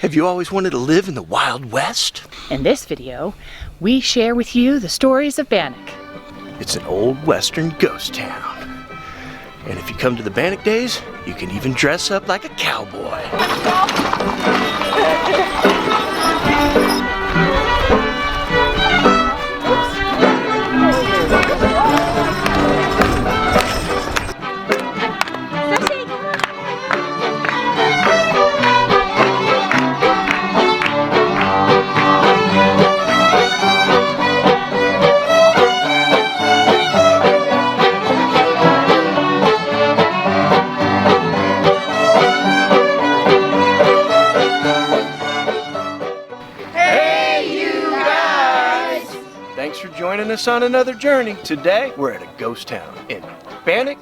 Have you always wanted to live in the Wild West? In this video, we share with you the stories of Bannack. It's an old western ghost town. And if you come to the Bannack days, you can even dress up like a cowboy. Thanks for joining us on another journey. Today, we're at a ghost town in Bannack,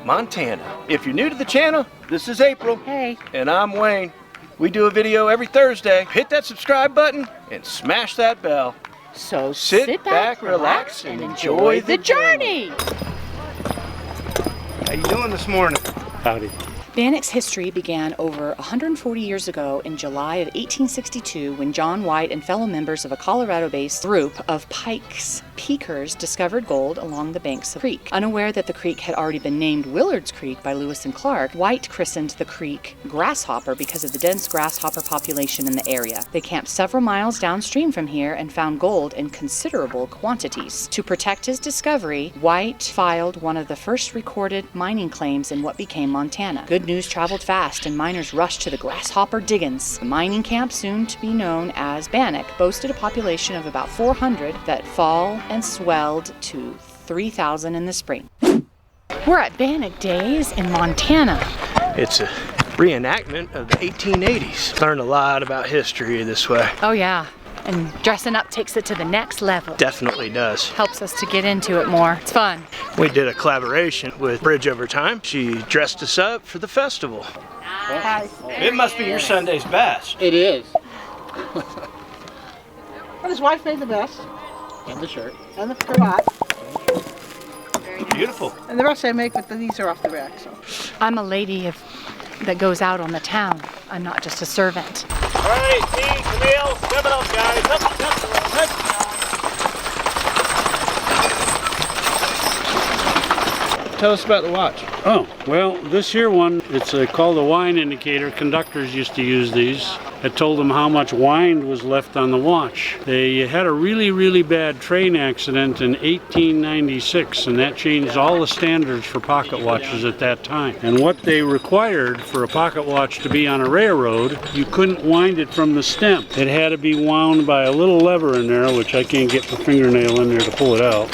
Montana. If you're new to the channel, this is April. Hey. And I'm Wayne. We do a video every Thursday. Hit that subscribe button and smash that bell. So sit back, relax, and enjoy the journey. How you doing this morning? Howdy. Bannack's history began over 140 years ago in July of 1862 when John White and fellow members of a Colorado-based group of Pikes Peakers discovered gold along the banks of the creek. Unaware that the creek had already been named Willard's Creek by Lewis and Clark, White christened the creek Grasshopper because of the dense grasshopper population in the area. They camped several miles downstream from here and found gold in considerable quantities. To protect his discovery, White filed one of the first recorded mining claims in what became Montana. Good news traveled fast and miners rushed to the Grasshopper diggings. The mining camp, soon to be known as Bannack, boasted a population of about 400 that fall and swelled to 3,000 in the spring. We're at Bannack Days in Montana. It's a reenactment of the 1880s. Learn a lot about history this way. Oh yeah, and dressing up takes it to the next level. Definitely does. Helps us to get into it more. It's fun. We did a collaboration with Bridge Over Time. She dressed us up for the festival. Hi. It must be your Sunday's best. It is. Well, his wife made the vest. And the shirt. And the cravat. Beautiful. And the rest I make, but these are off the rack. So. I'm a lady that goes out on the town. I'm not just a servant. All right, T, Camille, step it up, guys. Tell us about the watch. Oh, well, this here one, it's called a wine indicator. Conductors used to use these. It told them how much wine was left on the watch. They had a really, really bad train accident in 1896, and that changed all the standards for pocket watches at that time. And what they required for a pocket watch to be on a railroad, you couldn't wind it from the stem. It had to be wound by a little lever in there, which I can't get my fingernail in there to pull it out.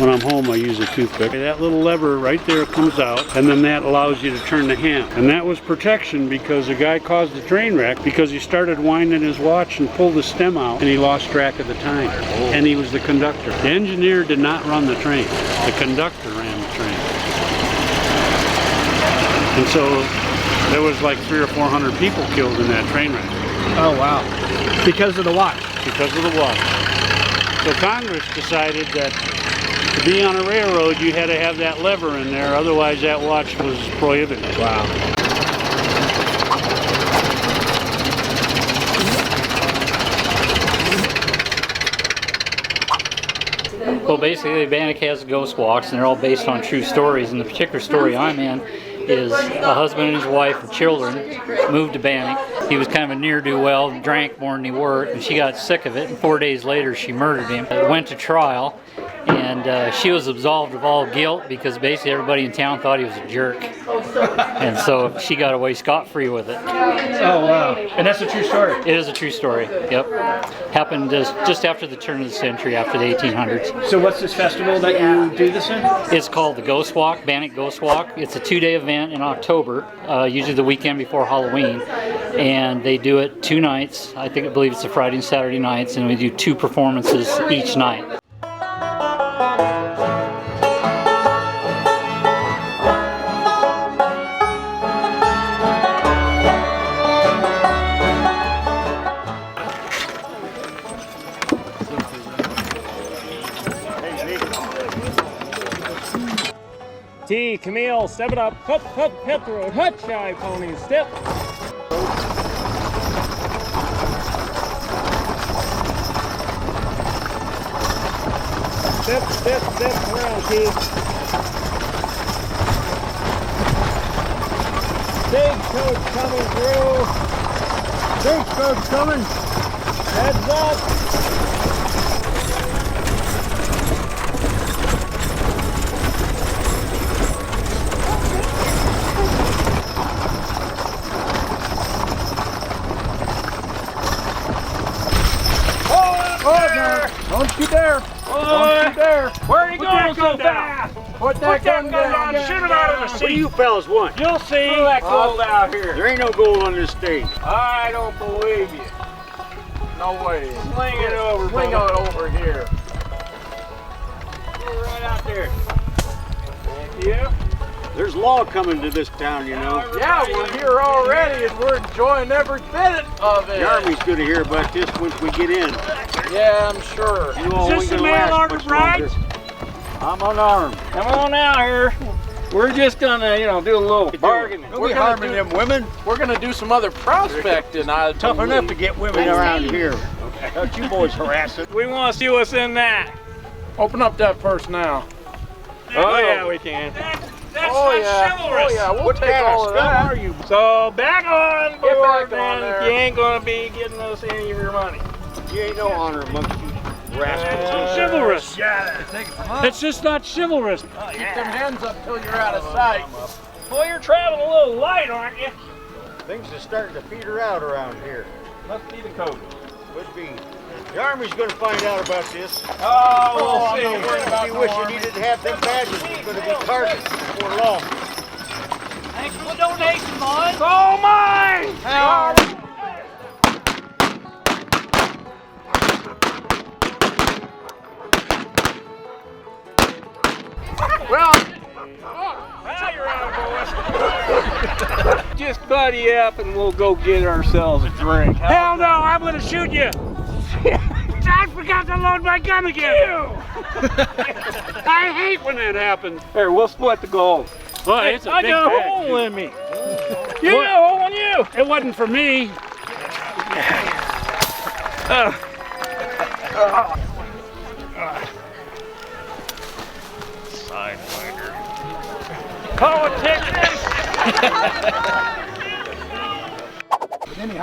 When I'm home, I use a toothpick. That little lever right there comes out, and then that allows you to turn the hand. And that was protection because a guy caused a train wreck because he started winding his watch and pulled the stem out, and he lost track of the time. And he was the conductor. The engineer did not run the train. The conductor ran the train. And so there was like 300 or 400 people killed in that train wreck. Oh, wow. Because of the watch? Because of the watch. So Congress decided that to be on a railroad, you had to have that lever in there, otherwise that watch was prohibited. Wow. Well, basically, Bannack has ghost walks, and they're all based on true stories. And the particular story I'm in is a husband and his wife and children moved to Bannack. He was kind of a ne'er-do-well, drank more than he worked, and she got sick of it, and 4 days later she murdered him. Went to trial, and she was absolved of all guilt because basically everybody in town thought he was a jerk. And so she got away scot-free with it. Oh, wow. And that's a true story? It is a true story, yep. Happened just after the turn of the century, after the 1800s. So what's this festival that you do this in? It's called the Ghost Walk, Bannack Ghost Walk. It's a 2-day event in October, usually the weekend before Halloween. And they do it 2 nights. I believe it's a Friday and Saturday nights, and we do 2 performances each night. T, Camille, step it up. Hut, hut, hit the road. Hut, shy ponies, step. Step around, Keith. Stagecoach coming through. Stagecoach coming. Heads up. Don't you dare! Don't you dare! Where are you going so fast? Put that gun down! Shoot him out of the seat! What do you fellas want? You'll see. Throw that gold out here. There ain't no gold on this stage. I don't believe you. No way! Sling it over, Swing it over here! right out there. Thank you. There's law coming to this town, you know. Yeah, we're here already and we're enjoying every bit of it! The Army's going to hear about this once we get in. Yeah, I'm sure. You all Is ain't this the gonna mail last order much brides? longer. I'm unarmed. Come on out here. We're just gonna, do a little bargaining. Don't be harming them women. We're gonna do some other prospecting. Tough enough to get women around here. Don't you boys harass it. We want to see what's in that. Open up that purse now. Oh yeah, we can. That's Oh yeah, we'll What take kind of all of scum that. are you? So back on Get board, back on then. there. You ain't gonna be getting us any of your money. You ain't no honor amongst you rascals. Chivalrous. Yeah. It's just not chivalrous. Keep them hands up till you're out of sight. Well, you're traveling a little light, aren't you? Things are starting to peter out around here. Must be the code. Would be. The Army's going to find out about this. Oh, we'll see. I'm worried about wishing you didn't have them badges. It's going to be targets before long. Thanks for the donation, boys. Oh mine! Well, Now you're out, boys. Just buddy up and we'll go get ourselves a drink. Hell no, I'm gonna shoot you. I forgot to load my gun again. I hate when that happens. Here, we'll split the gold. Well, Hey, it's a I big got a bag, hole too. in me. You got a hole in you. It wasn't for me. Politicians.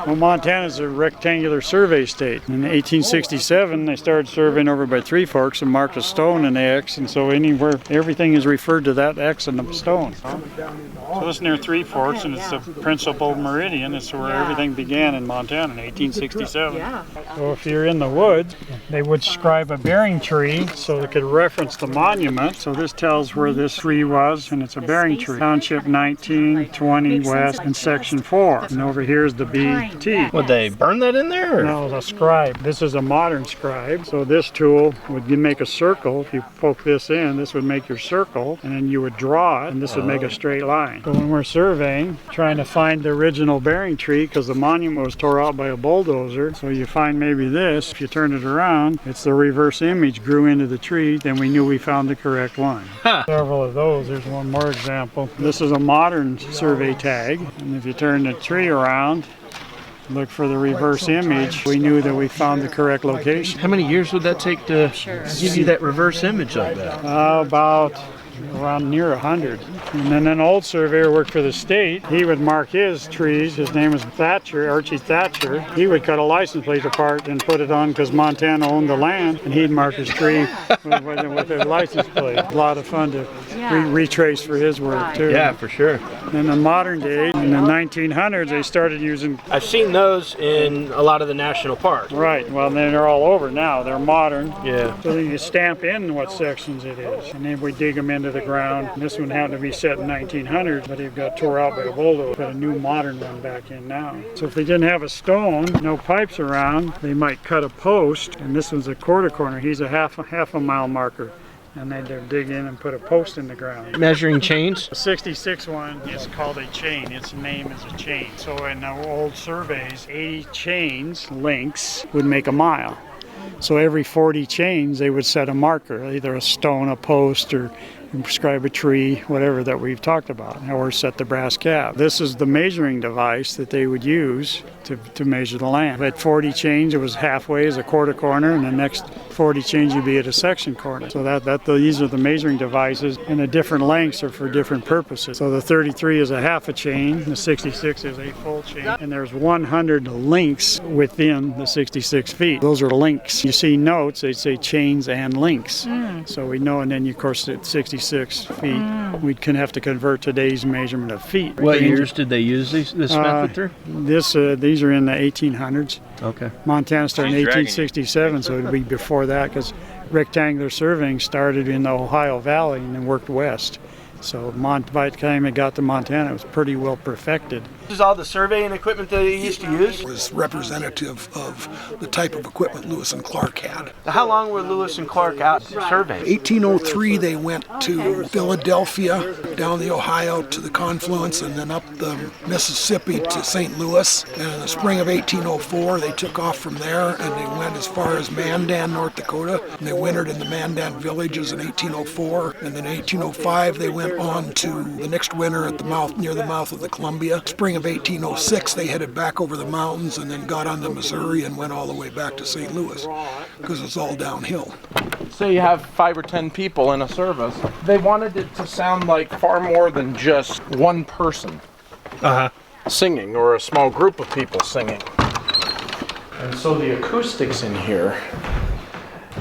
Well, Montana's a rectangular survey state. In 1867, they started surveying over by Three Forks and marked a stone in the X, and so anywhere, everything is referred to that X in the stone. So it's near Three Forks, and it's the principal meridian. It's where everything began in Montana in 1867. Yeah. So if you're in the woods, they would scribe a bearing tree so they could reference the monument. So this tells where this tree was, and it's a bearing tree. Township 19, 20 West, and Section 4. And over here is the BT. would they burn that in there? No, the scribe. This is a modern scribe. So this tool would make a circle. If you poke this in, this would make your circle, and then you would draw it, and this would make a straight line. So when we're surveying, trying to find the original bearing tree, because the monument was tore out by a bulldozer, so you find maybe this. If you turn it around, it's the reverse image grew into the tree, then we knew we found the correct one. Several of those. There's one more example. This is a modern survey tag, and if you turn the tree around, look for the reverse image, we knew that we found the correct location. How many years would that take to Sure. give you that reverse image like that? About around near 100. And then an old surveyor worked for the state. He would mark his trees. His name was Thatcher, Archie Thatcher. He would cut a license plate apart and put it on because Montana owned the land, and he'd mark his tree with a license plate. A lot of fun to retrace for his work too. Yeah, for sure. In the modern day, in the 1900s, they started using. I've seen those in a lot of the national parks. Right. Well, they're all over now. They're modern. Yeah. So then you stamp in what sections it is, and then we dig them into the ground. This one had to be set in 1900, but it got tore out by a bulldozer. Put a new modern one back in now. So if they didn't have a stone, no pipes around, they might cut a post, and this one's a quarter corner. He's a half a mile marker. And they'd dig in and put a post in the ground. Measuring chains? The 66 one is called a chain. Its name is a chain. So in the old surveys, 80 chains, links, would make a mile. So every 40 chains, they would set a marker, either a stone, a post, or prescribe a tree, whatever that we've talked about, or set the brass cap. This is the measuring device that they would use to measure the land. At 40 change, it was halfway as a quarter corner, and the next 40 change you'd be at a section corner. So these are the measuring devices, and the different lengths are for different purposes. So the 33 is a half a chain, the 66 is a full chain, and there's 100 links within the 66 feet. Those are links. You see notes, they say chains and links. So we know, and then of course at 66 feet, we can have to convert today's measurement of feet. What years did they use this method through? These are in the 1800s. Okay. Montana started in 1867, so it'd be before that, because rectangular surveying started in the Ohio Valley and then worked west. So by the time it got to Montana, it was pretty well perfected. This is all the surveying equipment that they used to use? It was representative of the type of equipment Lewis and Clark had. How long were Lewis and Clark out surveying? 1803 they went to Philadelphia, down the Ohio to the confluence, and then up the Mississippi to St. Louis. And in the spring of 1804 they took off from there and they went as far as Mandan, North Dakota. And they wintered in the Mandan villages in 1804. And then in 1805 they went on to the next winter at the mouth, near the mouth of the Columbia. Spring of 1806 they headed back over the mountains and then got on the Missouri and went all the way back to St. Louis because it's all downhill. Say you have 5 or 10 people in a service. They wanted it to sound like far more than just one person singing or a small group of people singing. And so the acoustics in here,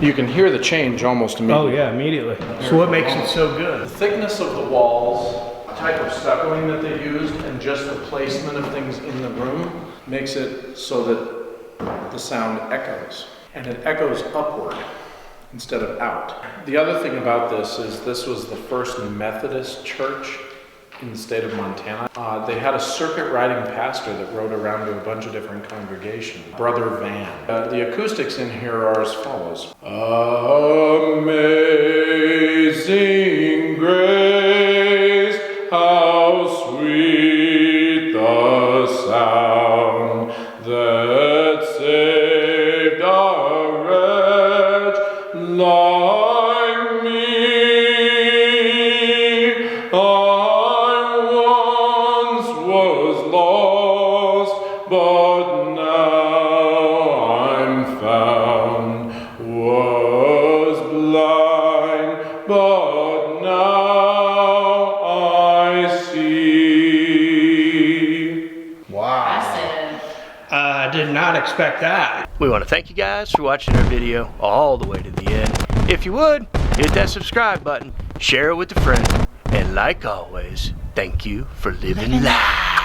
you can hear the change almost immediately. Oh yeah, immediately. So what makes it so good? The thickness of the walls, type of stuccoing that they used, and just the placement of things in the room makes it so that the sound echoes. And it echoes upward instead of out. The other thing about this is this was the first Methodist church in the state of Montana. They had a circuit riding pastor that rode around to a bunch of different congregations, Brother Van. The acoustics in here are as follows. Amazing grace, how sweet the sound that saved a wretch like me. But now I'm found, was blind, but now I see. Wow. I did not expect that. We want to thank you guys for watching our video all the way to the end. If you would, hit that subscribe button, share it with a friend, and like always, thank you for living life.